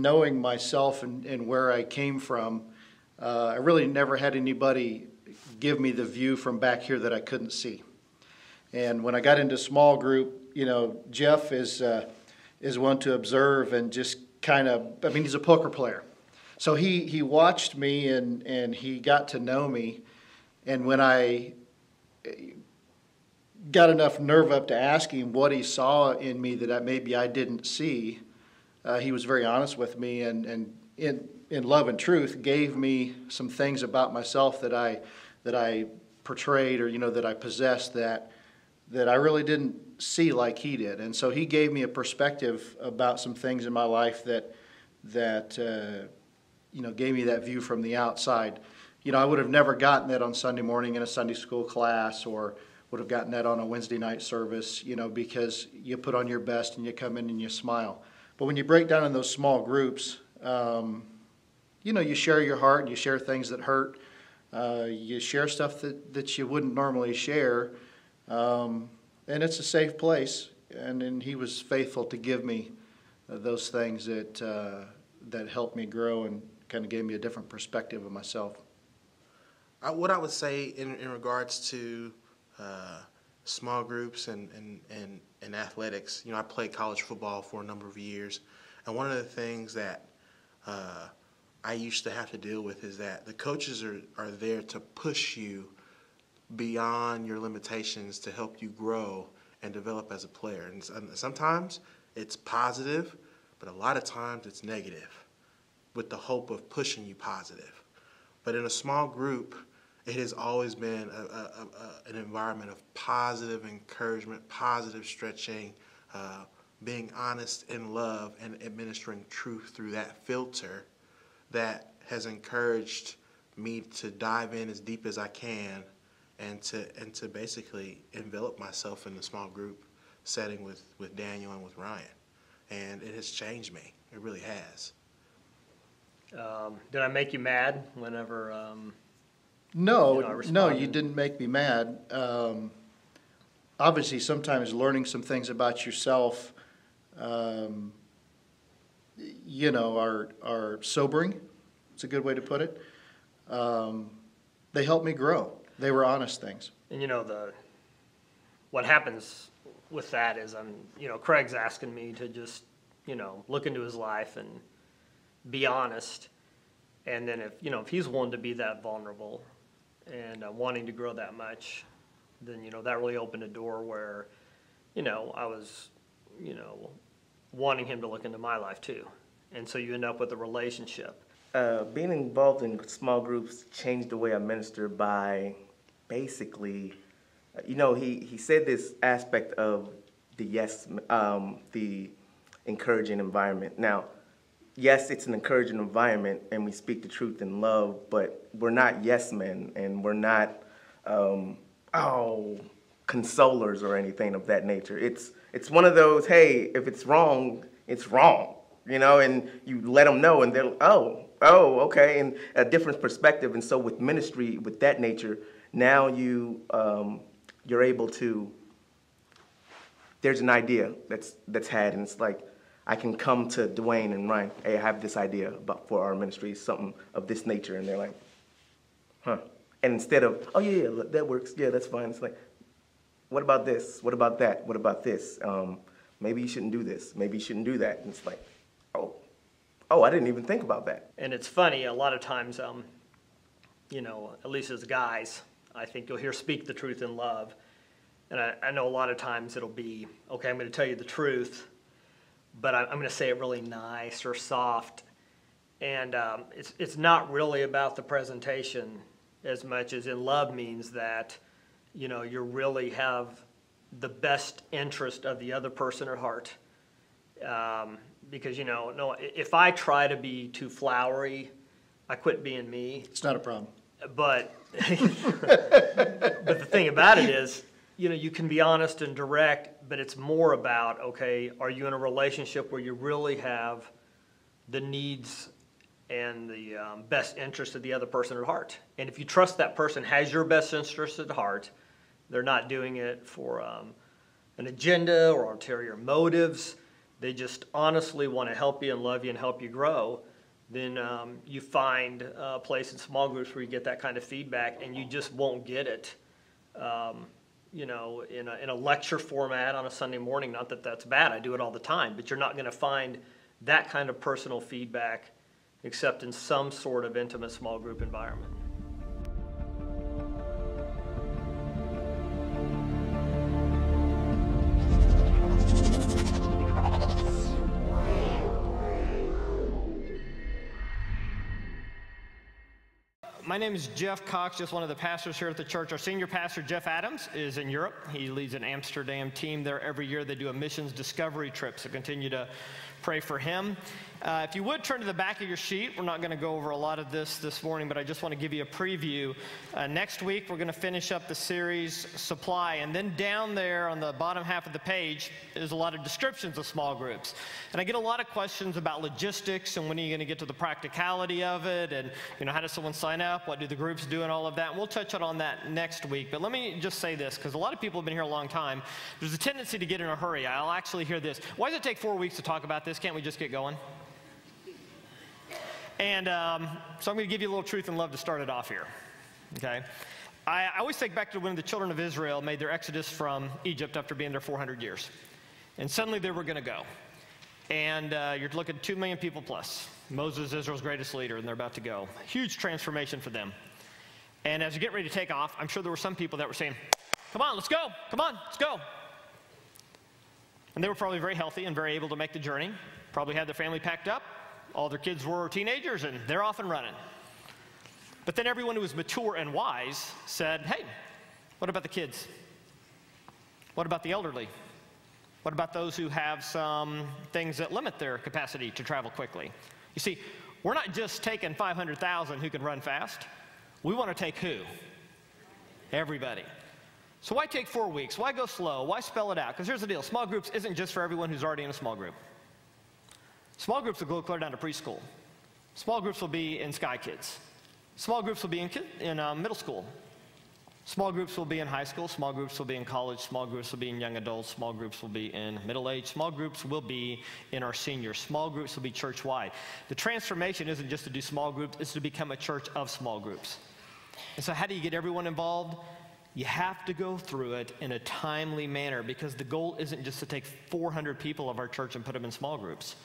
knowing myself and where I came from, I really never had anybody give me the view from back here that I couldn't see. And when I got into small group, Jeff is one to observe and just kind of, I mean, he's a poker player. So he watched me and he got to know me. And when I got enough nerve up to ask him what he saw in me that maybe I didn't see, he was very honest with me and in love and truth gave me some things about myself that I portrayed or that I possessed that I really didn't see like he did. And so he gave me a perspective about some things in my life that gave me that view from the outside. I would have never gotten that on Sunday morning in a Sunday school class, or would have gotten that on a Wednesday night service, because you put on your best and you come in and you smile. But when you break down in those small groups, you share your heart and you share things that hurt. You share stuff that you wouldn't normally share. And it's a safe place. And he was faithful to give me those things that helped me grow and kind of gave me a different perspective of myself. What I would say in regards to small groups and athletics, I played college football for a number of years, and one of the things that I used to have to deal with is that the coaches are there to push you beyond your limitations to help you grow and develop as a player. And sometimes it's positive, but a lot of times it's negative with the hope of pushing you positive. But in a small group, it has always been an environment of positive encouragement, positive stretching, being honest in love, and administering truth through that filter that has encouraged me to dive in as deep as I can and to basically envelop myself in the small group setting with Daniel and with Ryan. And it has changed me. It really has. Did I make you mad whenever... No, you didn't make me mad. Obviously, sometimes learning some things about yourself, are sobering. It's a good way to put it. They helped me grow. They were honest things. And what happens with that is Craig's asking me to just look into his life and be honest. And then if he's willing to be that vulnerable and wanting to grow that much, then that really opened a door where I was wanting him to look into my life too. And so you end up with a relationship. Being involved in small groups changed the way I minister by basically, he said this aspect of the encouraging environment. Now, yes, it's an encouraging environment, and we speak the truth in love, but we're not yes men, and we're not consolers or anything of that nature. It's one of those, hey, if it's wrong, it's wrong, and you let them know, and they're okay, and a different perspective. And so with ministry, with that nature, now you're able to. There's an idea that's had, and it's like, I can come to Dwayne and Ryan, hey, I have this idea for our ministry, something of this nature, and they're like, huh. And instead of, oh yeah, that works, yeah, that's fine. It's like, what about this? What about that? What about this? Maybe you shouldn't do this. Maybe you shouldn't do that. And it's like, oh, I didn't even think about that. And it's funny, a lot of times, at least as guys, I think you'll hear speak the truth in love. And I know a lot of times it'll be, okay, I'm going to tell you the truth, but I'm going to say it really nice or soft. And it's not really about the presentation as much as in love means that, you really have the best interest of the other person at heart. Because, if I try to be too flowery, I quit being me. It's not a problem. But the thing about it is, you can be honest and direct, but it's more about, okay, are you in a relationship where you really have the needs and the best interest of the other person at heart? And if you trust that person has your best interest at heart, they're not doing it for an agenda or ulterior motives, they just honestly want to help you and love you and help you grow, then you find a place in small groups where you get that kind of feedback, and you just won't get it, you know, in a lecture format on a Sunday morning. Not that that's bad, I do it all the time, but you're not going to find that kind of personal feedback except in some sort of intimate small group environment. My name is Jeff Cox, just one of the pastors here at the church. Our senior pastor, Jeff Adams, is in Europe. He leads an Amsterdam team there every year. They do a missions discovery trip, so continue to pray for him. If you would turn to the back of your sheet, we're not going to go over a lot of this morning, but I just want to give you a preview. Next week, we're going to finish up the series Supply, and then down there on the bottom half of the page is a lot of descriptions of small groups. And I get a lot of questions about logistics and when are you going to get to the practicality of it, and you know, how does someone sign up, what do the groups do, and all of that. And we'll touch on that next week. But let me just say this, because a lot of people have been here a long time. There's a tendency to get in a hurry. I'll actually hear this. Why does it take 4 weeks to talk about this? Can't we just get going? And so I'm going to give you a little truth and love to start it off here, okay? I always think back to when the children of Israel made their exodus from Egypt after being there 400 years. And suddenly they were going to go. And you're looking at 2 million people plus. Moses, Israel's greatest leader, and they're about to go. Huge transformation for them. And as you get ready to take off, I'm sure there were some people that were saying, come on, let's go. Come on, let's go. And they were probably very healthy and very able to make the journey. Probably had their family packed up. All their kids were teenagers, and they're off and running. But then everyone who was mature and wise said, hey, what about the kids? What about the elderly? What about those who have some things that limit their capacity to travel quickly? You see, we're not just taking 500,000 who can run fast. We want to take who? Everybody. So why take 4 weeks? Why go slow? Why spell it out? Because here's the deal. Small groups isn't just for everyone who's already in a small group. Small groups will go clear down to preschool. Small groups will be in Sky Kids. Small groups will be in middle school. Small groups will be in high school. Small groups will be in college. Small groups will be in young adults. Small groups will be in middle age. Small groups will be in our seniors. Small groups will be church-wide. The transformation isn't just to do small groups, it's to become a church of small groups. And so how do you get everyone involved? You have to go through it in a timely manner, because the goal isn't just to take 400 people of our church and put them in small groups.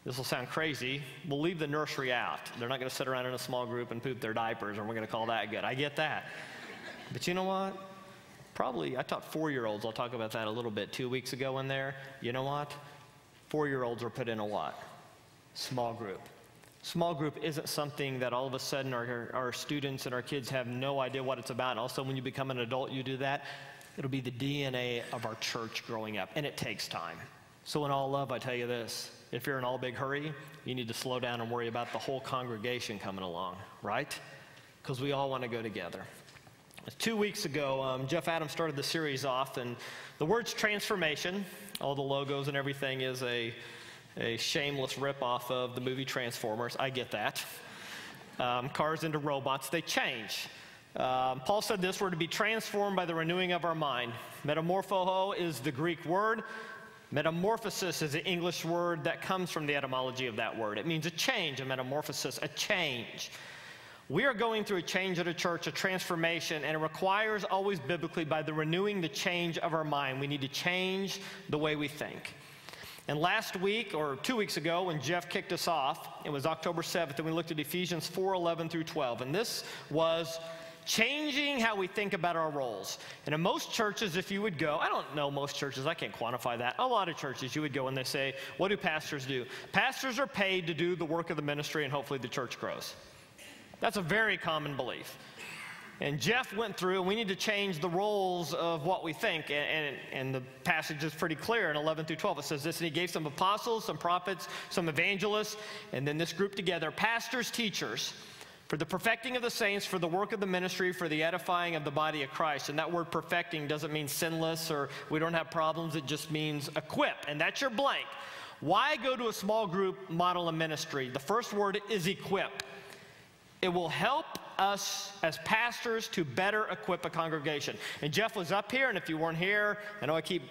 This will sound crazy. We'll leave the nursery out. They're not going to sit around in a small group and poop their diapers, and we're going to call that good. I get that. But you know what? Probably, I taught 4-year-olds. I'll talk about that a little bit 2 weeks ago in there. You know what? 4-year-olds are put in a what? Small group. Small group isn't something that all of a sudden our students and our kids have no idea what it's about. And also when you become an adult, you do that. It'll be the DNA of our church growing up, and it takes time. So in all love, I tell you this. If you're in all big hurry, you need to slow down and worry about the whole congregation coming along, right? Because we all want to go together. 2 weeks ago, Jeff Adams started the series off, and the words transformation, all the logos and everything is a shameless ripoff of the movie Transformers. I get that. Cars into robots, they change. Paul said this, we're to be transformed by the renewing of our mind. Metamorpho is the Greek word. Metamorphosis is an English word that comes from the etymology of that word. It means a change, a metamorphosis, a change. We are going through a change at a church, a transformation, and it requires always biblically by the renewing, the change of our mind. We need to change the way we think. And last week, or 2 weeks ago, when Jeff kicked us off, it was October 7th, and we looked at Ephesians 4:11 through 12. And this was changing how we think about our roles. And in most churches, if you would go, I don't know most churches, I can't quantify that. A lot of churches, you would go and they say, what do pastors do? Pastors are paid to do the work of the ministry, and hopefully the church grows. That's a very common belief. And Jeff went through, and we need to change the roles of what we think. And the passage is pretty clear in 11 through 12. It says this, and he gave some apostles, some prophets, some evangelists, and then this group together, pastors, teachers, for the perfecting of the saints, for the work of the ministry, for the edifying of the body of Christ. And that word perfecting doesn't mean sinless or we don't have problems. It just means equip. And that's your blank. Why go to a small group model of ministry? The first word is equip. It will help us as pastors to better equip a congregation. And Jeff was up here, and if you weren't here, I know I keep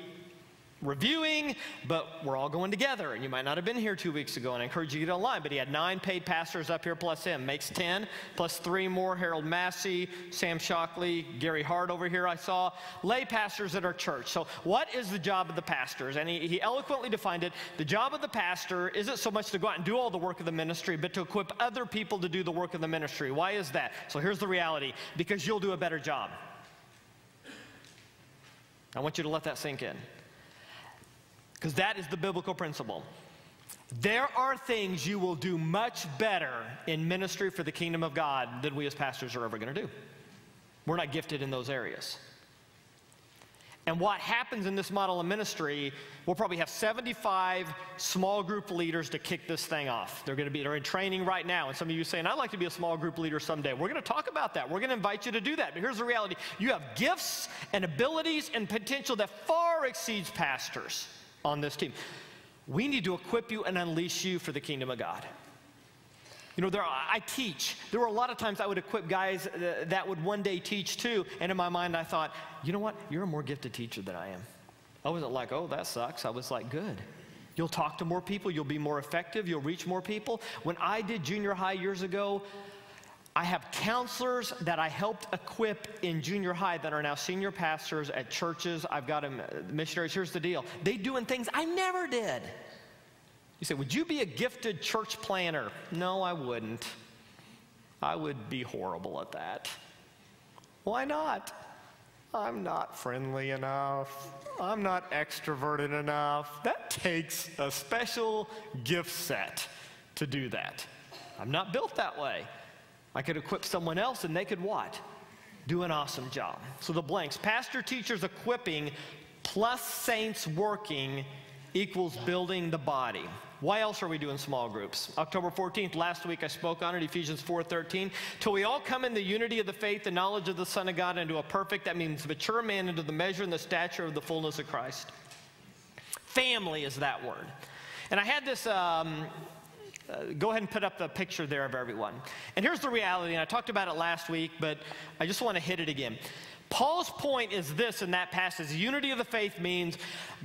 reviewing, but we're all going together. And you might not have been here 2 weeks ago, and I encourage you to get online. But he had 9 paid pastors up here plus him. Makes 10, plus 3 more, Harold Massey, Sam Shockley, Gary Hart over here I saw. Lay pastors at our church. So what is the job of the pastors? And he eloquently defined it. The job of the pastor isn't so much to go out and do all the work of the ministry, but to equip other people to do the work of the ministry. Why is that? So here's the reality. Because you'll do a better job. I want you to let that sink in. Because that is the biblical principle. There are things you will do much better in ministry for the kingdom of God than we as pastors are ever going to do. We're not gifted in those areas. And what happens in this model of ministry, we'll probably have 75 small group leaders to kick this thing off. They're in training right now. And some of you are saying, I'd like to be a small group leader someday. We're going to talk about that. We're going to invite you to do that. But here's the reality. You have gifts and abilities and potential that far exceeds pastors on this team. We need to equip you and unleash you for the kingdom of God. You know, I teach. There were a lot of times I would equip guys that would one day teach too. And in my mind, I thought, you know what? You're a more gifted teacher than I am. I wasn't like, oh, that sucks. I was like, good. You'll talk to more people. You'll be more effective. You'll reach more people. When I did junior high years ago, I have counselors that I helped equip in junior high that are now senior pastors at churches. I've got them, missionaries. Here's the deal. They're doing things I never did. You say, would you be a gifted church planner? No, I wouldn't. I would be horrible at that. Why not? I'm not friendly enough. I'm not extroverted enough. That takes a special gift set to do that. I'm not built that way. I could equip someone else and they could what? Do an awesome job. So the blanks, pastor, teachers, equipping, plus saints working equals building the body. Why else are we doing small groups? October 14th, last week I spoke on it, Ephesians 4:13. Till we all come in the unity of the faith and knowledge of the Son of God into a perfect, that means mature man into the measure and the stature of the fullness of Christ. Family is that word. And I had this, go ahead and put up the picture there of everyone. And here's the reality, and I talked about it last week, but I just want to hit it again. Paul's point is this in that passage. Unity of the faith means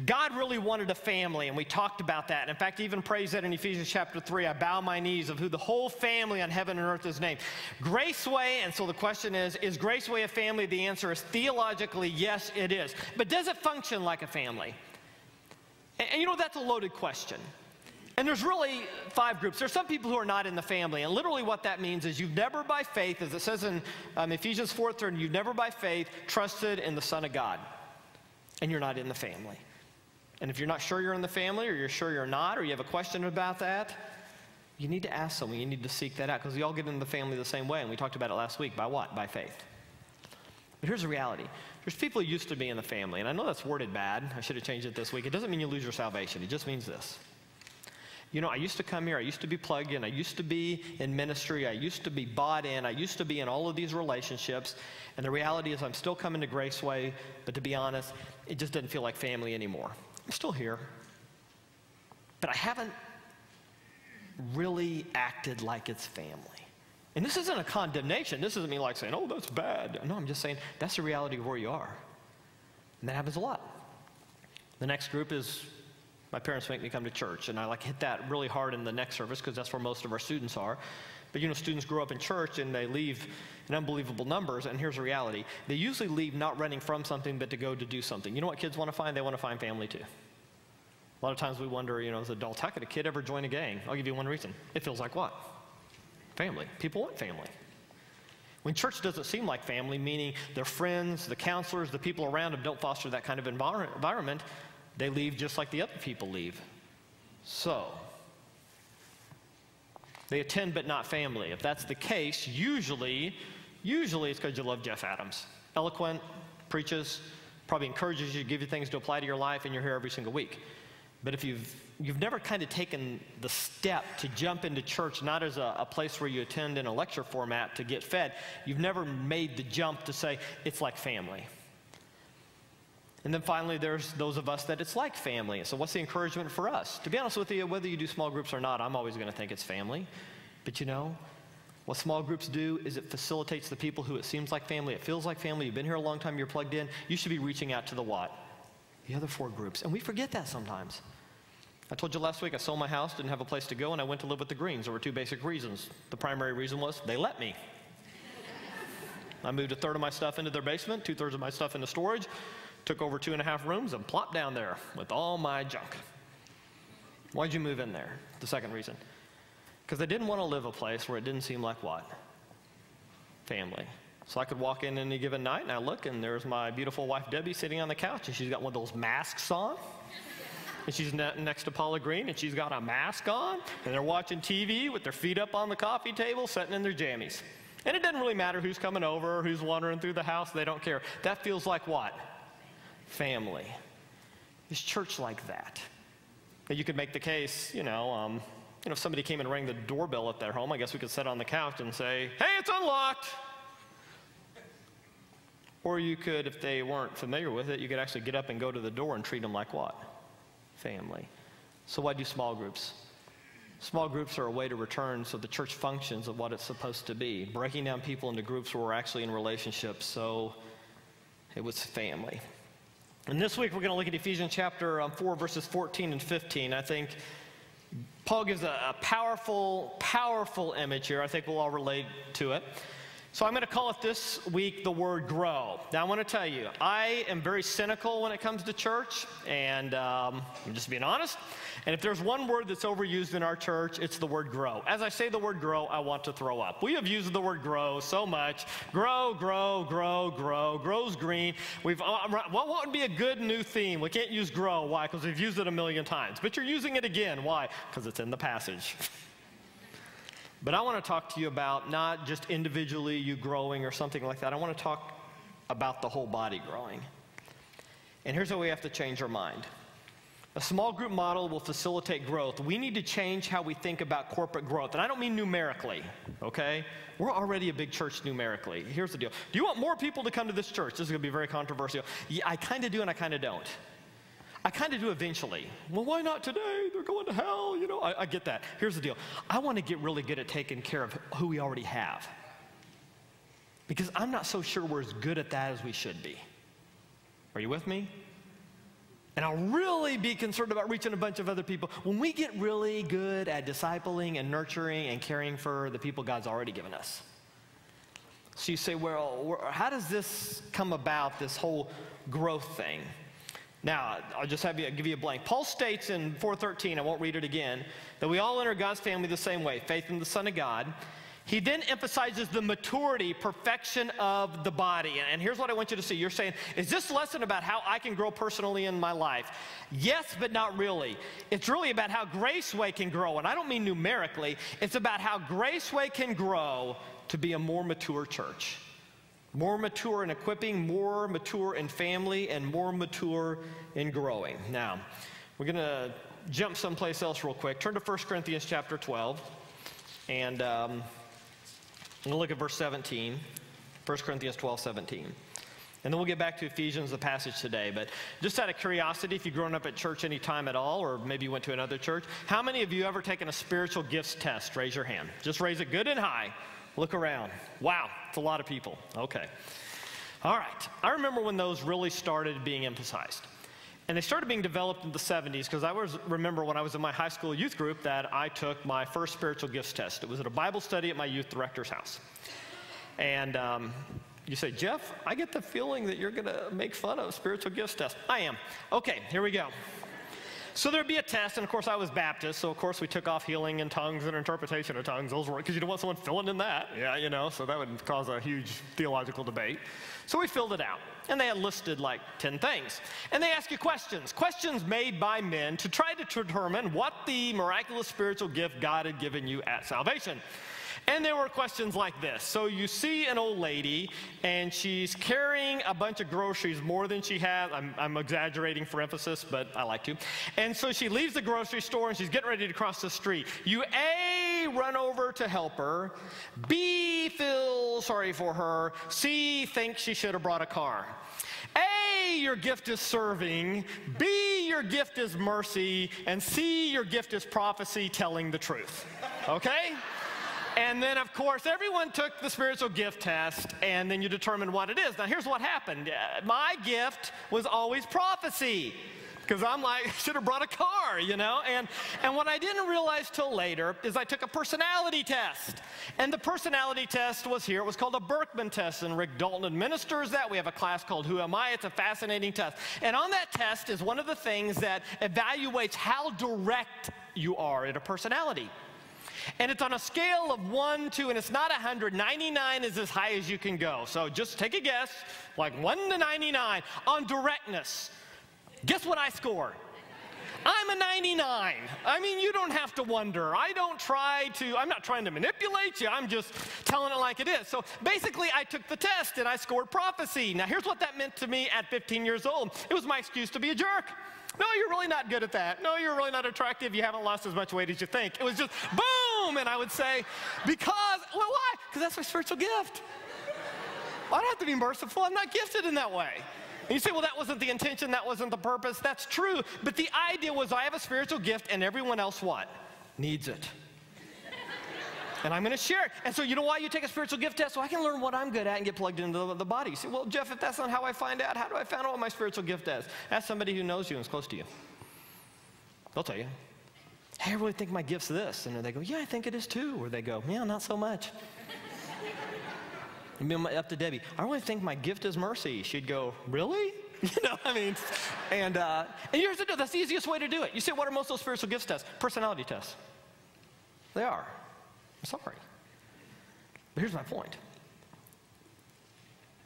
God really wanted a family, and we talked about that. And in fact, he even prays that in Ephesians chapter 3, I bow my knees of who the whole family on heaven and earth is named. Graceway, and so the question is Graceway a family? The answer is theologically, yes, it is. But does it function like a family? And you know, that's a loaded question. And there's really 5 groups. There's some people who are not in the family. And literally what that means is you've never by faith, as it says in Ephesians 4:30, you've never by faith trusted in the Son of God. And you're not in the family. And if you're not sure you're in the family, or you're sure you're not, or you have a question about that, you need to ask someone. You need to seek that out. Because we all get into the family the same way. And we talked about it last week. By what? By faith. But here's the reality. There's people who used to be in the family. And I know that's worded bad. I should have changed it this week. It doesn't mean you lose your salvation. It just means this. You know, I used to come here, I used to be plugged in, I used to be in ministry, I used to be bought in, I used to be in all of these relationships, and the reality is I'm still coming to Graceway, but to be honest, it just doesn't feel like family anymore. I'm still here, but I haven't really acted like it's family. And this isn't a condemnation. This isn't me like saying, oh, that's bad. No, I'm just saying that's the reality of where you are. And that happens a lot. The next group is my parents make me come to church, and I hit that really hard in the next service because that's where most of our students are. But you know, students grow up in church and they leave in unbelievable numbers, and here's the reality. They usually leave not running from something, but to go to do something. You know what kids want to find? They want to find family too. A lot of times we wonder, you know, as adults, how could a kid ever join a gang? I'll give you one reason. It feels like what? Family. People want family. When church doesn't seem like family, meaning their friends, the counselors, the people around them don't foster that kind of environment, they leave just like the other people leave. So, they attend but not family. If that's the case, usually it's because you love Jeff Adams. Eloquent, preaches, probably encourages you, give you things to apply to your life, and you're here every single week. But if you've never kind of taken the step to jump into church, not as a place where you attend in a lecture format to get fed, you've never made the jump to say, it's like family. And then finally, there's those of us that it's like family. So what's the encouragement for us? To be honest with you, whether you do small groups or not, I'm always going to think it's family. But you know, what small groups do is it facilitates the people who it seems like family, it feels like family, you've been here a long time, you're plugged in. You should be reaching out to the what? The other 4 groups. And we forget that sometimes. I told you last week I sold my house, didn't have a place to go, and I went to live with the Greens. There were 2 basic reasons. The primary reason was they let me. I moved 1/3 of my stuff into their basement, 2/3 of my stuff into storage, took over 2.5 rooms, and plopped down there with all my junk. Why'd you move in there? The second reason. Because I didn't want to live a place where it didn't seem like what? Family. So I could walk in any given night, and I look, and there's my beautiful wife, Debbie, sitting on the couch, and she's got one of those masks on. And she's next to Paula Green, and she's got a mask on, and they're watching TV with their feet up on the coffee table, sitting in their jammies. And it doesn't really matter who's coming over, who's wandering through the house, they don't care. That feels like what? Family. Is church like that? Now you could make the case, if somebody came and rang the doorbell at their home, I guess we could sit on the couch and say, hey, it's unlocked. Or you could, if they weren't familiar with it, you could actually get up and go to the door and treat them like what? Family. So why do small groups? Small groups are a way to return so the church functions of what it's supposed to be, breaking down people into groups where we're actually in relationships, so it was family. And this week we're going to look at Ephesians chapter 4, verses 14 and 15. I think Paul gives a powerful, powerful image here. I think we'll all relate to it. So I'm going to call it this week the word grow. Now I want to tell you, I am very cynical when it comes to church, and I'm just being honest. And if there's one word that's overused in our church, it's the word grow. As I say the word grow, I want to throw up. We have used the word grow so much. Grow, grow, grow, grow. Grow's green. What would be a good new theme? We can't use grow. Why? Because we've used it a million times. But you're using it again. Why? Because it's in the passage. But I want to talk to you about not just individually you growing or something like that. I want to talk about the whole body growing. And here's how we have to change our mind. A small group model will facilitate growth. We need to change how we think about corporate growth. And I don't mean numerically, okay? We're already a big church numerically. Here's the deal. Do you want more people to come to this church? This is going to be very controversial. Yeah, I kind of do and I kind of don't. I kind of do eventually. Well, why not today? They're going to hell, I get that. Here's the deal. I want to get really good at taking care of who we already have. Because I'm not so sure we're as good at that as we should be. Are you with me? And I'll really be concerned about reaching a bunch of other people when we get really good at discipling and nurturing and caring for the people God's already given us. So you say, well, how does this come about, this whole growth thing? Now, I'll just give you a blank. Paul states in 4:13, I won't read it again, that we all enter God's family the same way, faith in the Son of God. He then emphasizes the maturity, perfection of the body. And here's what I want you to see. You're saying, is this lesson about how I can grow personally in my life? Yes, but not really. It's really about how Graceway can grow. And I don't mean numerically. It's about how Graceway can grow to be a more mature church. More mature in equipping, more mature in family, and more mature in growing. Now, we're going to jump someplace else real quick. Turn to 1 Corinthians chapter 12, and we'll look at verse 17, 1 Corinthians 12, 17. And then we'll get back to Ephesians, the passage today. But just out of curiosity, if you've grown up at church any time at all, or maybe you went to another church, how many of you ever taken a spiritual gifts test? Raise your hand. Just raise it good and high. Look around. Wow, it's a lot of people. Okay. All right. I remember when those really started being emphasized. And they started being developed in the 70s, because I remember when I was in my high school youth group that I took my first spiritual gifts test. It was at a Bible study at my youth director's house. And you say, Jeff, I get the feeling that you're going to make fun of spiritual gifts test. I am. Okay, here we go. So there'd be a test, and of course I was Baptist, so of course we took off healing in tongues and interpretation of tongues. Those were, because you don't want someone filling in that. Yeah, so that would cause a huge theological debate. So we filled it out, and they had listed like 10 things. And they ask you questions made by men to try to determine what the miraculous spiritual gift God had given you at salvation. And there were questions like this. So you see an old lady, and she's carrying a bunch of groceries, more than she has. I'm exaggerating for emphasis, but I like to. And so she leaves the grocery store, and she's getting ready to cross the street. You A, run over to help her. B, feel sorry for her. C, think she should have brought a car. A, your gift is serving. B, your gift is mercy. And C, your gift is prophecy, telling the truth. Okay? And then, of course, everyone took the spiritual gift test, and then you determine what it is. Now, here's what happened. My gift was always prophecy, because I'm like, I should have brought a car, you know? And what I didn't realize till later is I took a personality test. And the personality test was here. It was called a Berkman test, and Rick Dalton administers that. We have a class called Who Am I? It's a fascinating test. And on that test is one of the things that evaluates how direct you are in a personality. And it's on a scale of 1 to, and it's not 100, 99 is as high as you can go. So just take a guess, like 1 to 99 on directness. Guess what I score? I'm a 99. I mean, you don't have to wonder. I'm not trying to manipulate you. I'm just telling it like it is. So basically, I took the test and I scored prophecy. Now, here's what that meant to me at 15 years old. It was my excuse to be a jerk. No, you're really not good at that. No, you're really not attractive. You haven't lost as much weight as you think. It was just boom. And I would say, why? Because that's my spiritual gift. I don't have to be merciful. I'm not gifted in that way. And you say, well, that wasn't the intention, that wasn't the purpose. That's true, but the idea was I have a spiritual gift and everyone else what? Needs it. And I'm going to share it. And so you know why you take a spiritual gift test? So I can learn what I'm good at and get plugged into the body. You say, well, Jeff, if that's not how I find out, how do I find out what my spiritual gift is? Ask somebody who knows you and is close to you. They'll tell you. Hey, I really think my gift's this. And they go, yeah, I think it is too. Or they go, yeah, not so much. Up to Debbie, I really think my gift is mercy. She'd go, really? You know, I mean, and here's the deal. That's the easiest way to do it. You say, what are most of those spiritual gifts tests? Personality tests. They are. I'm sorry. But here's my point.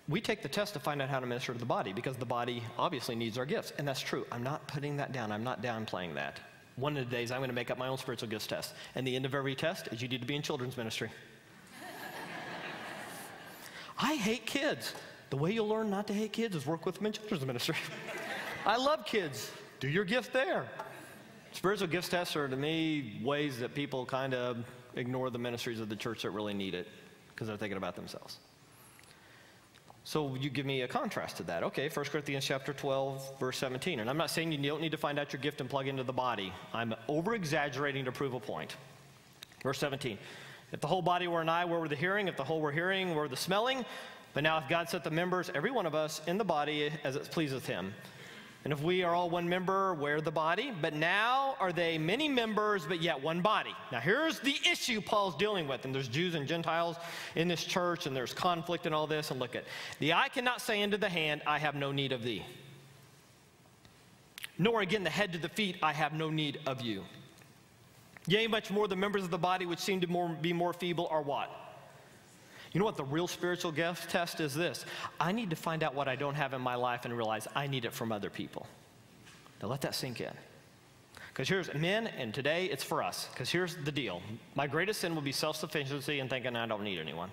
We take the test to find out how to minister to the body because the body obviously needs our gifts. And that's true. I'm not putting that down. I'm not downplaying that. One of the days I'm going to make up my own spiritual gifts test. And the end of every test is you need to be in children's ministry. I hate kids. The way you'll learn not to hate kids is work with them in children's ministry. I love kids. Do your gift there. Spiritual gifts tests are, to me, ways that people kind of ignore the ministries of the church that really need it because they're thinking about themselves. So you give me a contrast to that. Okay, 1 Corinthians chapter 12, verse 17. And I'm not saying you don't need to find out your gift and plug into the body. I'm over-exaggerating to prove a point. Verse 17. If the whole body were an eye, where were the hearing? If the whole were hearing, where were the smelling? But now if God set the members, every one of us, in the body as it pleaseth him. And if we are all one member, where the body? But now are they many members, but yet one body. Now here's the issue Paul's dealing with. And there's Jews and Gentiles in this church, and there's conflict and all this. And look at, the eye cannot say unto the hand, I have no need of thee. Nor again the head to the feet, I have no need of you. Yea, much more the members of the body which seem to be more feeble are what? You know what the real spiritual gift test is this? I need to find out what I don't have in my life and realize I need it from other people. Now let that sink in. Because here's men, and today it's for us. Because here's the deal. My greatest sin will be self-sufficiency and thinking I don't need anyone.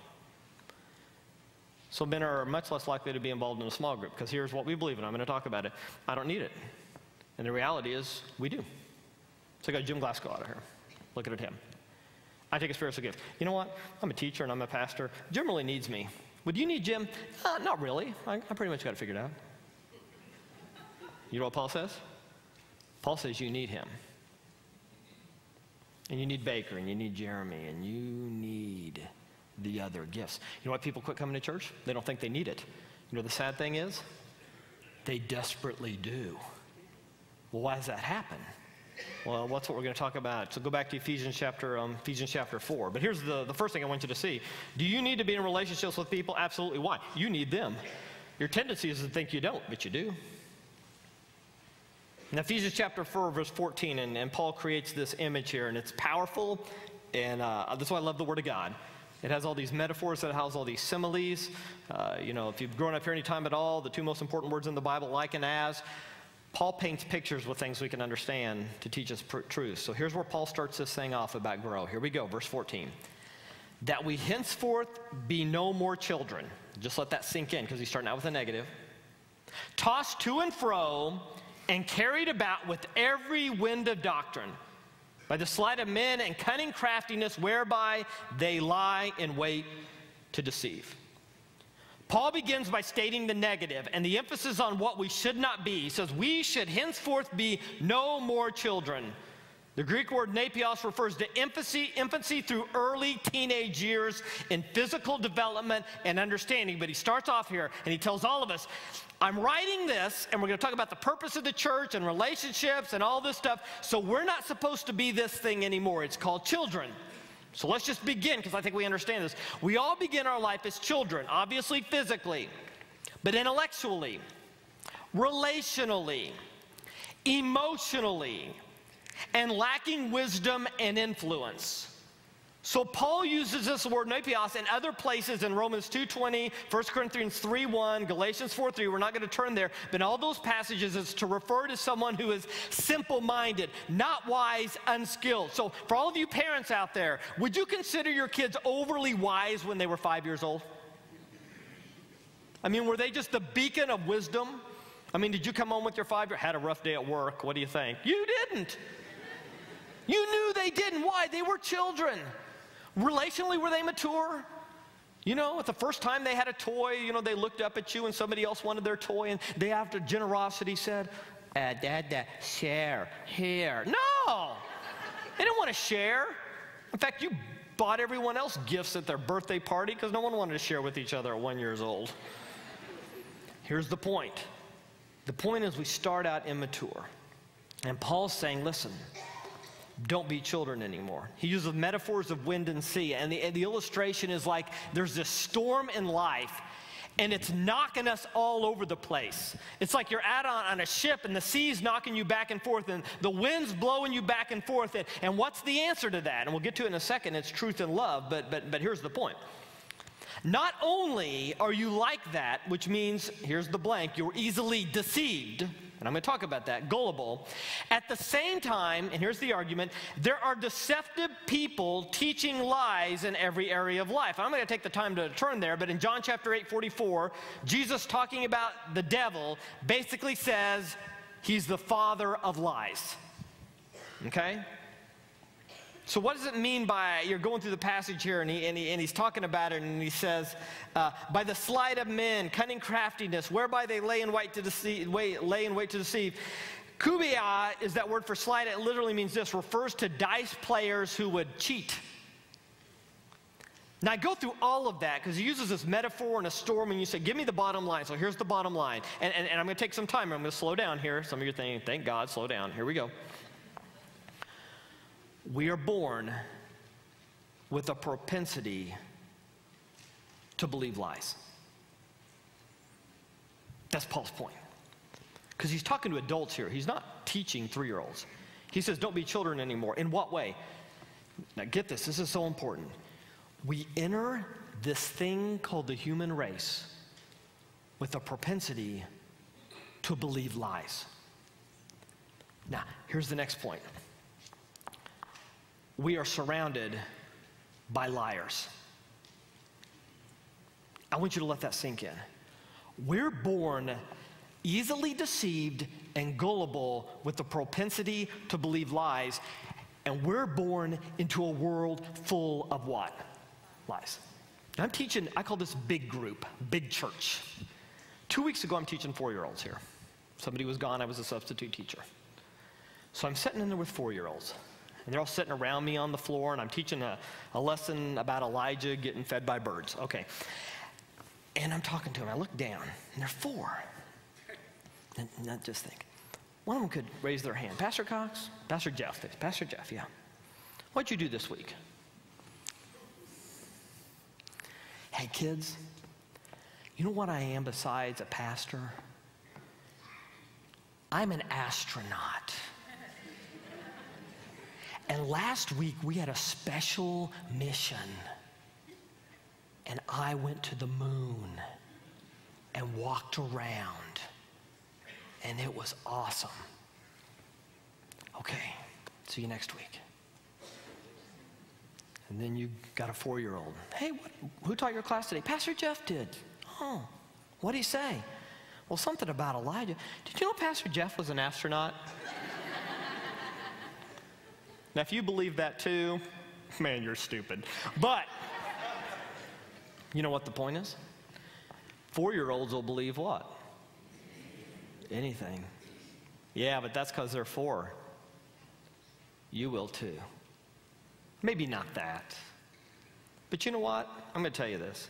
So men are much less likely to be involved in a small group. Because here's what we believe, and I'm going to talk about it. I don't need it. And the reality is, we do. So I got Jim Glasgow out of here. Looking at him. I take a spiritual gift. You know what? I'm a teacher and I'm a pastor. Jim really needs me. Would you need Jim? Not really. I pretty much got it figured out. You know what Paul says? Paul says you need him. And you need Baker and you need Jeremy and you need the other gifts. You know why people quit coming to church? They don't think they need it. You know the sad thing is? They desperately do. Well, why does that happen? Well, that's what we're going to talk about. So go back to Ephesians chapter 4. But here's the first thing I want you to see. Do you need to be in relationships with people? Absolutely. Why? You need them. Your tendency is to think you don't, but you do. In Ephesians chapter 4, verse 14, and Paul creates this image here, and it's powerful, and that's why I love the Word of God. It has all these metaphors, it has all these similes. If you've grown up here any time at all, the two most important words in the Bible, like and as. Paul paints pictures with things we can understand to teach us truth. So here's where Paul starts this thing off about grow. Here we go, verse 14. That we henceforth be no more children. Just let that sink in because he's starting out with a negative. Tossed to and fro and carried about with every wind of doctrine by the sleight of men and cunning craftiness whereby they lie in wait to deceive. Paul begins by stating the negative and the emphasis on what we should not be. He says we should henceforth be no more children. The Greek word napios refers to infancy through early teenage years in physical development and understanding. But he starts off here and he tells all of us, I'm writing this, and we're going to talk about the purpose of the church and relationships and all this stuff. So we're not supposed to be this thing anymore. It's called children. So let's just begin, because I think we understand this. We all begin our life as children, obviously physically, but intellectually, relationally, emotionally, and lacking wisdom and influence. So Paul uses this word napios in other places in Romans 2:20, 1 Corinthians 3:1, Galatians 4:3. We're not going to turn there, but in all those passages it's to refer to someone who is simple-minded, not wise, unskilled. So for all of you parents out there, would you consider your kids overly wise when they were 5 years old? I mean, were they just the beacon of wisdom? I mean, did you come home with your 5-year-old, had a rough day at work, what do you think? You didn't. You knew they didn't. Why? They were children. Relationally, were they mature? You know, at the first time they had a toy, you know, they looked up at you and somebody else wanted their toy, and they, after generosity, said, Dad, share, here. No! They didn't want to share. In fact, you bought everyone else gifts at their birthday party because no one wanted to share with each other at 1 year old. Here's the point. The point is we start out immature. And Paul's saying, listen, don't be children anymore. He uses metaphors of wind and sea. And the illustration is like there's this storm in life, and it's knocking us all over the place. It's like you're out on a ship, and the sea's knocking you back and forth, and the wind's blowing you back and forth. And what's the answer to that? And we'll get to it in a second. It's truth and love. But here's the point. Not only are you like that, which means, here's the blank, you're easily deceived, and I'm going to talk about that, gullible. At the same time, and here's the argument, there are deceptive people teaching lies in every area of life. I'm going to take the time to turn there, but in John chapter 8:44, Jesus talking about the devil basically says he's the father of lies. Okay? So what does it mean by, you're going through the passage here, and he's talking about it, and he says, by the sleight of men, cunning craftiness, whereby they lay in wait to deceive. Kubia is that word for sleight. It literally means this, refers to dice players who would cheat. Now I go through all of that because he uses this metaphor in a storm, and you say, give me the bottom line. So here's the bottom line. And I'm going to take some time. I'm going to slow down here. Some of you are thinking, thank God, slow down. Here we go. We are born with a propensity to believe lies. That's Paul's point. Because he's talking to adults here. He's not teaching 3-year-olds. He says, don't be children anymore. In what way? Now get this. This is so important. We enter this thing called the human race with a propensity to believe lies. Now, here's the next point. We are surrounded by liars. I want you to let that sink in. We're born easily deceived and gullible with the propensity to believe lies, and we're born into a world full of what? Lies. I'm teaching, I call this big group, big church. 2 weeks ago, I'm teaching 4-year-olds here. Somebody was gone, I was a substitute teacher. So I'm sitting in there with 4-year-olds. And they're all sitting around me on the floor, and I'm teaching a lesson about Elijah getting fed by birds. Okay. And I'm talking to them. I look down, and they're 4. And I just think, one of them could raise their hand. Pastor Cox? Pastor Jeff, yeah. What'd you do this week? Hey, kids, you know what I am besides a pastor? I'm an astronaut. And last week, we had a special mission. And I went to the moon and walked around. And it was awesome. Okay, see you next week. And then you got a 4-year-old. Hey, who taught your class today? Pastor Jeff did. Oh, what'd he say? Well, something about Elijah. Did you know Pastor Jeff was an astronaut? Now, if you believe that too, man, you're stupid. But, you know what the point is? 4-year-olds will believe what? Anything. Yeah, but that's because they're 4. you will too. Maybe not that. But you know what? I'm going to tell you this.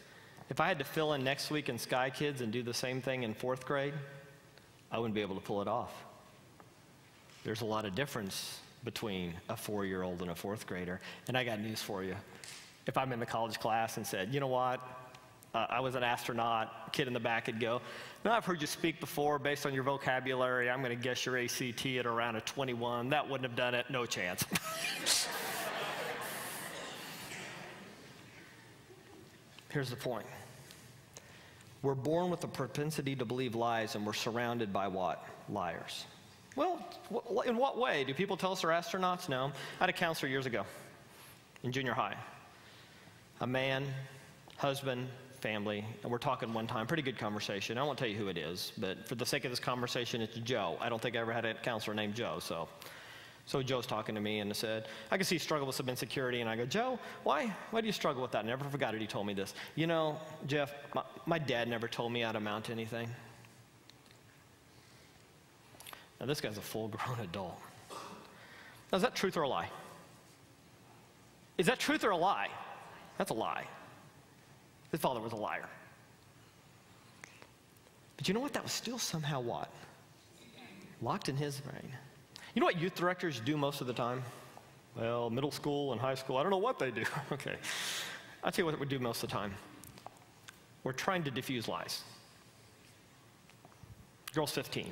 If I had to fill in next week in Sky Kids and do the same thing in 4th grade, I wouldn't be able to pull it off. There's a lot of difference between a 4-year-old and a 4th grader. And I got news for you. If I'm in the college class and said, you know what, I was an astronaut, kid in the back would go, now I've heard you speak before based on your vocabulary. I'm going to guess your ACT at around a 21. That wouldn't have done it. No chance. Here's the point. We're born with a propensity to believe lies, and we're surrounded by what? Liars. Well, in what way? Do people tell us they're astronauts? No. I had a counselor years ago in junior high. A man, husband, family, and we're talking one time, pretty good conversation. I won't tell you who it is, but for the sake of this conversation, it's Joe. I don't think I ever had a counselor named Joe, so Joe's talking to me and said, I can see you struggle with some insecurity. And I go, Joe, why do you struggle with that? I never forgot it. He told me this. You know, Jeff, my dad never told me I'd amount to anything. Now, this guy's a full-grown adult. Now, is that truth or a lie? Is that truth or a lie? That's a lie. His father was a liar. But you know what? That was still somehow what? Locked in his brain. You know what youth directors do most of the time? Well, middle school and high school, I don't know what they do. Okay. I'll tell you what we do most of the time. We're trying to diffuse lies. Girl's 15.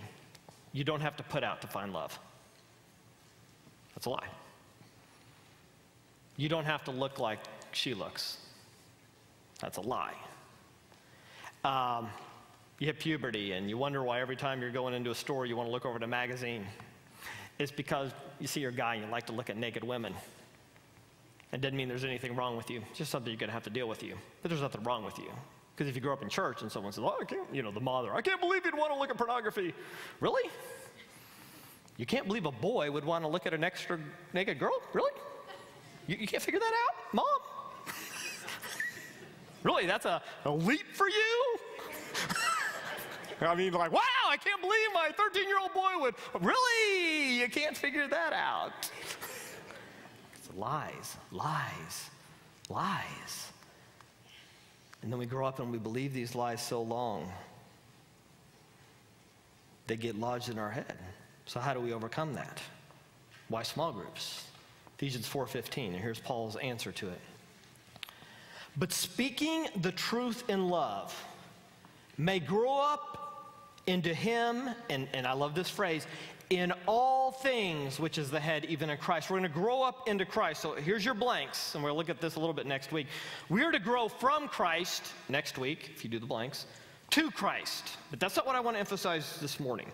You don't have to put out to find love. That's a lie. You don't have to look like she looks. That's a lie. You hit puberty and you wonder why every time you're going into a store you want to look over at a magazine. It's because you see your guy and you like to look at naked women. It doesn't mean there's anything wrong with you. It's just something you're going to have to deal with you. But there's nothing wrong with you. Because if you grow up in church and someone says, oh, I can't, the mother, I can't believe you'd want to look at pornography. Really? You can't believe a boy would want to look at an extra naked girl? Really? You can't figure that out, Mom? Really, that's a leap for you? I mean, like, wow, I can't believe my 13-year-old boy would. Really? You can't figure that out. It's lies, lies, lies. And then we grow up and we believe these lies so long, they get lodged in our head. So how do we overcome that? Why small groups? Ephesians 4:15, and here's Paul's answer to it. But speaking the truth in love may grow up into him, and I love this phrase, in all things, which is the head, even in Christ. We're going to grow up into Christ. So here's your blanks, and we'll look at this a little bit next week. We're to grow from Christ next week, if you do the blanks, to Christ. But that's not what I want to emphasize this morning.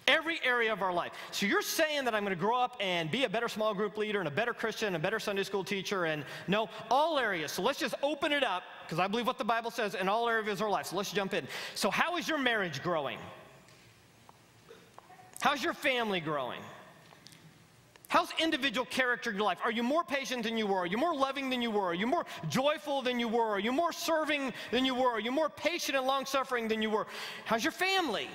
Every area of our life. So you're saying that I'm going to grow up and be a better small group leader and a better Christian, a better Sunday school teacher, and no, all areas. So let's just open it up, because I believe what the Bible says in all areas of our life. So let's jump in. So how is your marriage growing? How's your family growing? How's individual character in your life? Are you more patient than you were? Are you more loving than you were? Are you more joyful than you were? Are you more serving than you were? Are you more patient and long-suffering than you were? How's your family?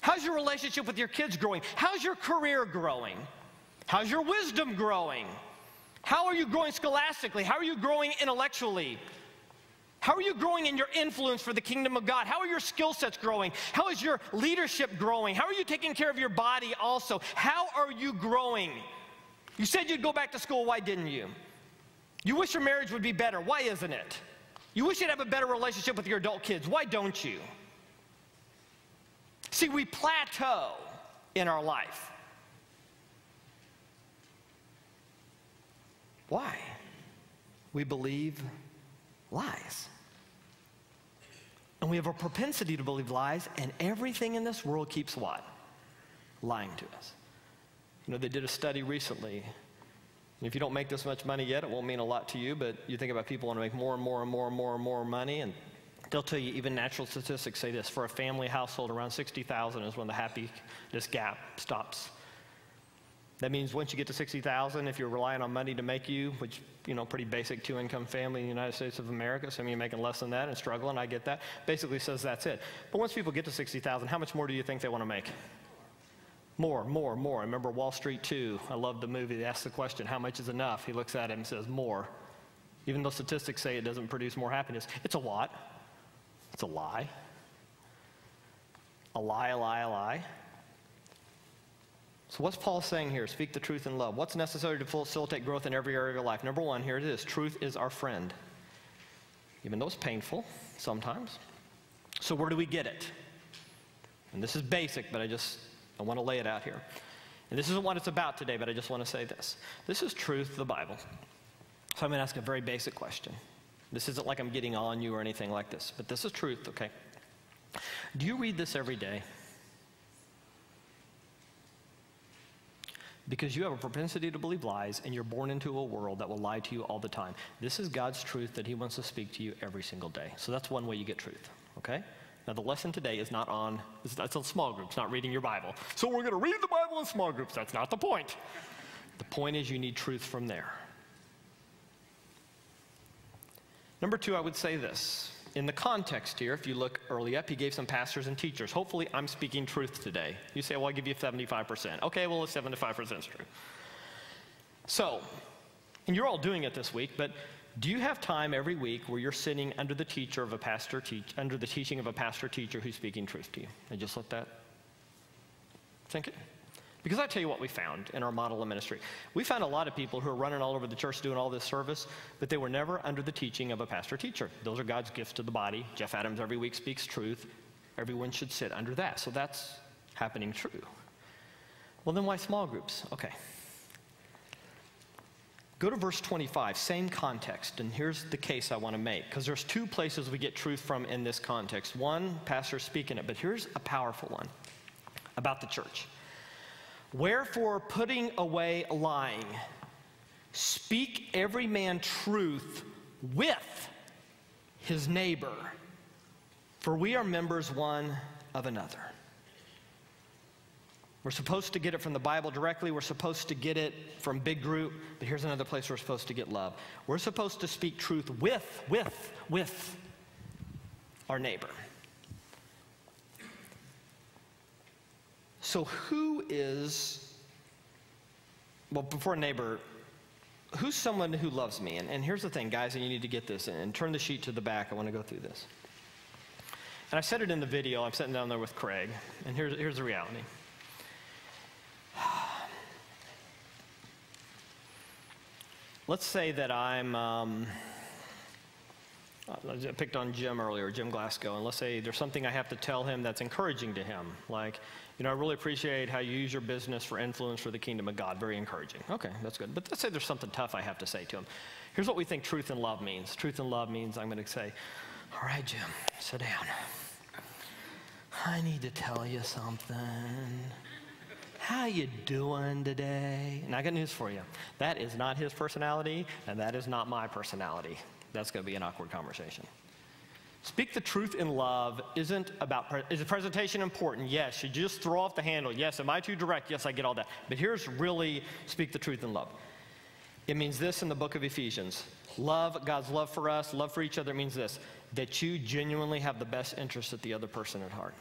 How's your relationship with your kids growing? How's your career growing? How's your wisdom growing? How are you growing scholastically? How are you growing intellectually? How are you growing in your influence for the kingdom of God? How are your skill sets growing? How is your leadership growing? How are you taking care of your body also? How are you growing? You said you'd go back to school. Why didn't you? You wish your marriage would be better. Why isn't it? You wish you'd have a better relationship with your adult kids. Why don't you? See, we plateau in our life. Why? We believe lies. And we have a propensity to believe lies, and everything in this world keeps what? Lying to us. They did a study recently. If you don't make this much money yet, it won't mean a lot to you, but you think about people want to make more and more and more and more and more money, and they'll tell you, even natural statistics say this, for a family household, around 60,000 is when the happiness gap stops. That means once you get to 60,000, if you're relying on money to make you, which, pretty basic two-income family in the United States of America, some of you making less than that and struggling, I get that, basically says that's it. But once people get to 60,000, how much more do you think they want to make? More, more, more. I remember Wall Street 2. I love the movie. They ask the question, how much is enough? He looks at him and says, more. Even though statistics say it doesn't produce more happiness. It's a lot. It's a lie. A lie, a lie, a lie. So what's Paul saying here? Speak the truth in love. What's necessary to facilitate growth in every area of your life? Number one, here it is. Truth is our friend. Even though it's painful sometimes. So where do we get it? And this is basic, but I want to lay it out here. And this isn't what it's about today, but I just want to say this. This is truth, the Bible. So I'm going to ask a very basic question. This isn't like I'm getting on you or anything like this, but this is truth, okay? Do you read this every day? Because you have a propensity to believe lies, and you're born into a world that will lie to you all the time. This is God's truth that he wants to speak to you every single day. So that's one way you get truth, okay? Now, the lesson today is not on, that's on small groups, not reading your Bible. So we're going to read the Bible in small groups. That's not the point. The point is you need truth from there. Number two, I would say this. In the context here, if you look early up, he gave some pastors and teachers. Hopefully, I'm speaking truth today. You say, well, I'll give you 75%. Okay, well, 75% is true. So, and you're all doing it this week, but do you have time every week where you're sitting under the teaching of a pastor teacher who's speaking truth to you? And just let that sink in. Because I tell you what we found in our model of ministry. We found a lot of people who are running all over the church doing all this service, but they were never under the teaching of a pastor teacher. Those are God's gifts to the body. Jeff Adams every week speaks truth. Everyone should sit under that. So that's happening true. Well, then why small groups? Okay. Go to verse 25, same context, and here's the case I want to make, because there's two places we get truth from in this context. One, pastor's speaking it, but here's a powerful one about the church. Wherefore, putting away lying, speak every man truth with his neighbor, for we are members one of another. We're supposed to get it from the Bible directly. We're supposed to get it from big group. But here's another place we're supposed to get love. We're supposed to speak truth with our neighbor. So who is, well, before neighbor, who's someone who loves me? And here's the thing, guys, and you need to get this. And turn the sheet to the back. I want to go through this. And I said it in the video. I'm sitting down there with Craig. And here's the reality. Let's say that I picked on Jim earlier, Jim Glasgow, and let's say there's something I have to tell him that's encouraging to him. Like, I really appreciate how you use your business for influence for the kingdom of God. Very encouraging. Okay, that's good. But let's say there's something tough I have to say to him. Here's what we think truth and love means. Truth and love means I'm going to say, all right, Jim, sit down. I need to tell you something. How you doing today? And I got news for you. That is not his personality, and that is not my personality. That's going to be an awkward conversation. Speak the truth in love isn't about, is the presentation important? Yes. Should you just throw off the handle? Yes. Am I too direct? Yes, I get all that. But here's really speak the truth in love. It means this in the book of Ephesians. Love, God's love for us, love for each other, it means this, that you genuinely have the best interest of the other person at heart.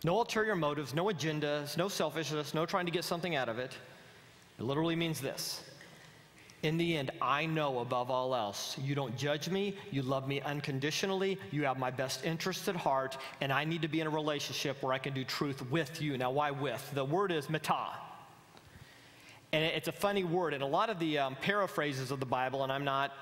No ulterior motives, no agendas, no selfishness, no trying to get something out of it. It literally means this. In the end, I know above all else, you don't judge me, you love me unconditionally, you have my best interests at heart, and I need to be in a relationship where I can do truth with you. Now, why with? The word is meta. And it's a funny word, and a lot of the paraphrases of the Bible, and I'm not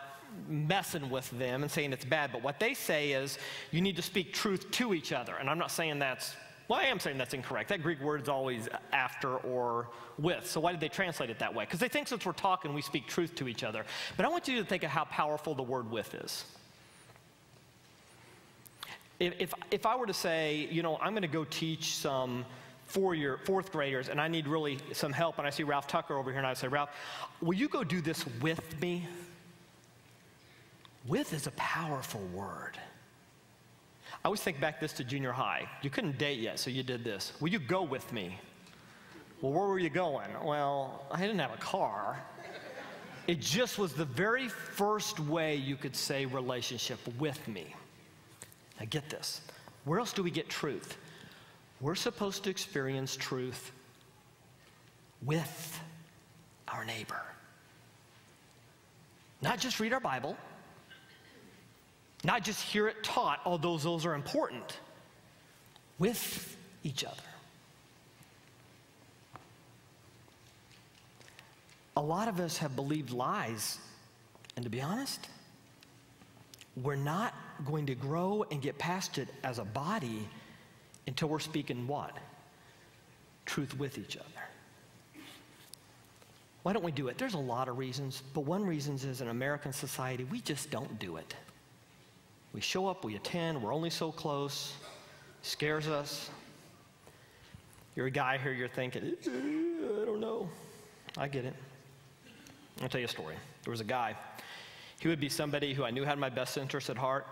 messing with them and saying it's bad, but what they say is you need to speak truth to each other. And I'm not saying that's, well, I am saying that's incorrect. That Greek word is always after or with. So why did they translate it that way? Because they think since we're talking, we speak truth to each other. But I want you to think of how powerful the word with is. If I were to say, I'm going to go teach some fourth graders, and I need really some help, and I see Ralph Tucker over here, and I say, Ralph, will you go do this with me? With is a powerful word. I always think back this to junior high. You couldn't date yet, so you did this. Will you go with me? Well, where were you going? Well, I didn't have a car. It just was the very first way you could say relationship with me. Now get this. Where else do we get truth? We're supposed to experience truth with our neighbor. Not just read our Bible, not just hear it taught, although those are important, with each other. A lot of us have believed lies, and to be honest, we're not going to grow and get past it as a body until we're speaking what? Truth with each other. Why don't we do it? There's a lot of reasons, but one reason is in American society, we just don't do it. We show up, we attend, we're only so close, scares us. You're a guy here, you're thinking, I don't know. I get it. I'll tell you a story. There was a guy. He would be somebody who I knew had my best interest at heart.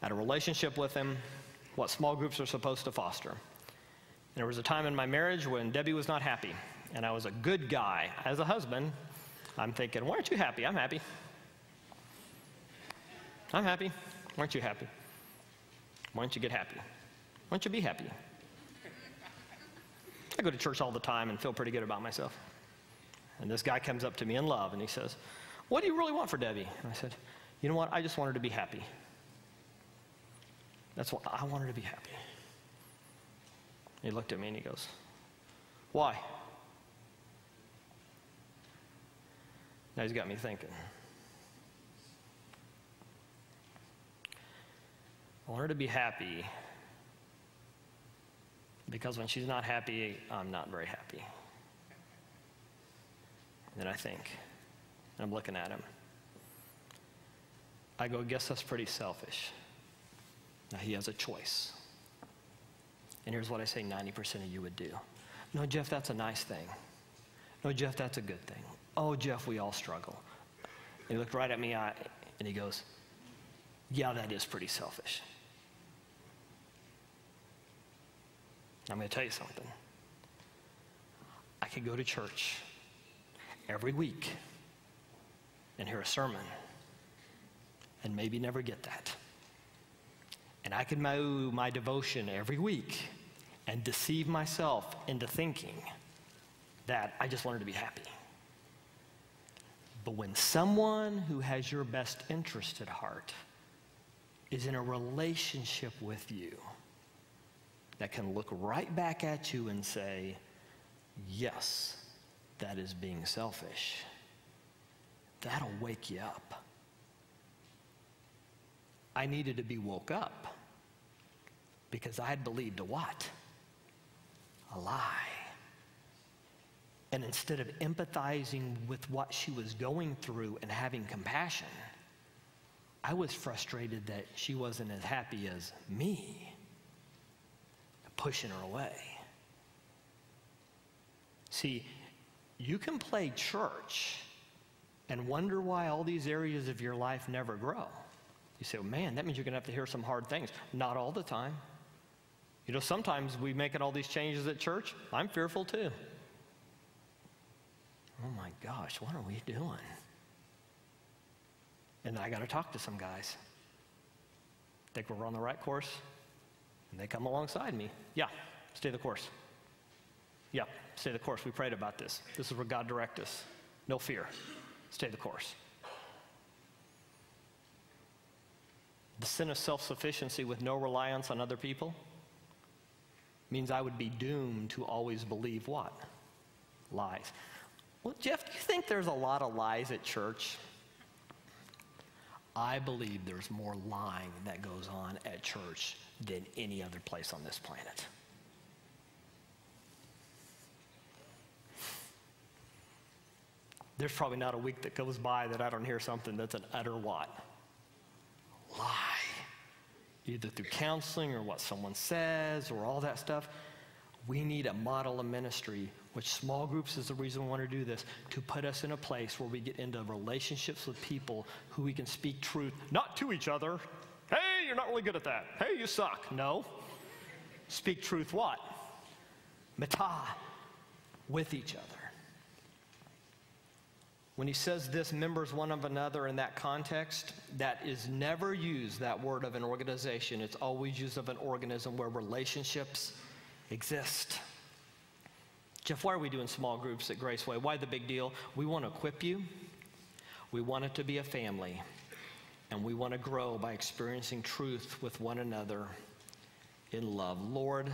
I had a relationship with him, what small groups are supposed to foster. And there was a time in my marriage when Debbie was not happy, and I was a good guy. As a husband, I'm thinking, why aren't you happy? I'm happy. I'm happy. Why aren't you happy? Why don't you get happy? Why don't you be happy? I go to church all the time and feel pretty good about myself. And this guy comes up to me in love, and he says, what do you really want for Debbie? And I said, you know what? I just want her to be happy. That's what I want her to be happy. He looked at me and he goes, why? Now he's got me thinking. I want her to be happy because when she's not happy, I'm not very happy. And then I think, and I'm looking at him. I go, I guess that's pretty selfish. Now he has a choice. And here's what I say 90% of you would do. No, Jeff, that's a nice thing. No, Jeff, that's a good thing. Oh, Jeff, we all struggle. And he looked right at me and he goes, yeah, that is pretty selfish. I'm going to tell you something. I could go to church every week and hear a sermon and maybe never get that. And I could do my devotion every week and deceive myself into thinking that I just want her to be happy. But when someone who has your best interest at heart is in a relationship with you that can look right back at you and say, yes, that is being selfish, that'll wake you up. I needed to be woke up because I had believed a what? A lie. And instead of empathizing with what she was going through and having compassion, I was frustrated that she wasn't as happy as me, pushing her away. See, you can play church and wonder why all these areas of your life never grow. You say, well, man, that means you're going to have to hear some hard things. Not all the time. You know, sometimes we make all these changes at church. I'm fearful too. Oh my gosh, what are we doing? And then I got to talk to some guys. Think we're on the right course? And they come alongside me. Yeah, stay the course. Yeah, stay the course. We prayed about this. This is where God directs us. No fear. Stay the course. The sin of self-sufficiency with no reliance on other people means I would be doomed to always believe what? Lies. Well, Jeff, do you think there's a lot of lies at church? I believe there's more lying that goes on at church than any other place on this planet. There's probably not a week that goes by that I don't hear something that's an utter what? Lie. Either through counseling or what someone says or all that stuff. We need a model of ministry, which small groups is the reason we want to do this, to put us in a place where we get into relationships with people who we can speak truth, not to each other. Hey, you're not really good at that. Hey, you suck. No. Speak truth what? Meta, with each other. When he says this, members one of another in that context, that is never used, that word of an organization. It's always used of an organism where relationships exist. Jeff, why are we doing small groups at Graceway? Why the big deal? We want to equip you. We want it to be a family. And we want to grow by experiencing truth with one another in love. Lord,